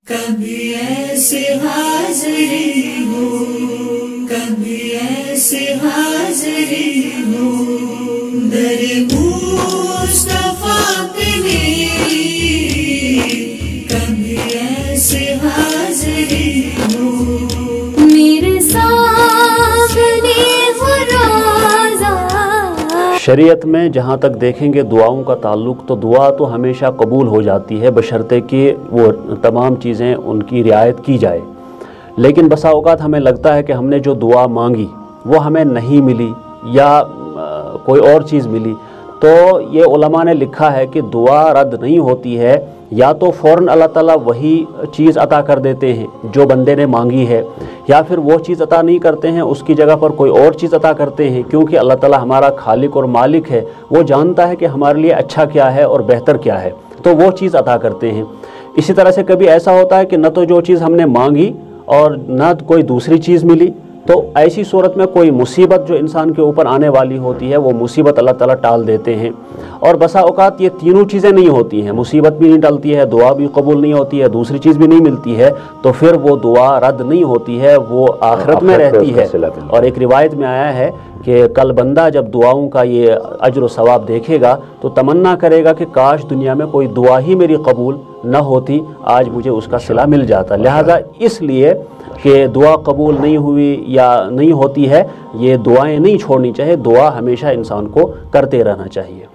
کبھی ایسے حاضری ہو، کبھی ایسے حاضری ہو، در مصطفیٰ پہ میری، کبھی ایسے حاضری ہو، میرے سامنے ہو روزہ۔ شریعت میں جہاں تک دیکھیں گے دعاؤں کا تعلق، تو دعا تو ہمیشہ قبول ہو جاتی ہے بشرطے کہ وہ تمام چیزیں ان کی رعایت کی جائے، لیکن بسا اوقات ہمیں لگتا ہے کہ ہم نے جو دعا مانگی وہ ہمیں نہیں ملی یا کوئی اور چیز ملی، تو یہ علماء نے لکھا ہے کہ دعا رد نہیں ہوتی ہے، یا تو فوراً اللہ تعالیٰ وہی چیز عطا کر دیتے ہیں جو بندے نے مانگی ہے، یا پھر وہ چیز عطا نہیں کرتے ہیں، اس کی جگہ پر کوئی اور چیز عطا کرتے ہیں، کیونکہ اللہ تعالیٰ ہمارا خالق اور مالک ہے، وہ جانتا ہے کہ ہمارے لیے اچھا کیا ہے اور بہتر کیا ہے، تو وہ چیز عطا کرتے ہیں۔ اسی طرح سے کبھی ایسا ہوتا ہے کہ نہ تو جو چیز ہم نے مانگی اور نہ کوئی دوسری چیز ملی، تو ایسی صورت میں کوئی مصیبت جو انسان کے اوپر آنے والی ہوتی ہے وہ مصیبت اللہ تعالیٰ ٹال دیتے ہیں۔ اور بسا اوقات یہ تینوں چیزیں نہیں ہوتی ہیں، مصیبت بھی نہیں ٹلتی ہے، دعا بھی قبول نہیں ہوتی ہے، دوسری چیز بھی نہیں ملتی ہے، تو پھر وہ دعا رد نہیں ہوتی ہے، وہ آخرت میں رہتی ہے۔ اور ایک روایت میں آیا ہے کہ کل بندہ جب دعاؤں کا یہ اجر و ثواب دیکھے گا تو تمنا کرے گا کہ کاش دنیا میں کوئی دعا ہی میری قبول نہ ہوتی، آج مجھے اس کا صلہ مل جاتا۔ لہٰذا اس لیے کہ دعا قبول نہیں ہوئی یا نہیں ہوتی ہے، یہ دعائیں نہیں چھوڑنی چاہیے، دعا ہمیشہ انسان کو کرتے رہنا چاہیے۔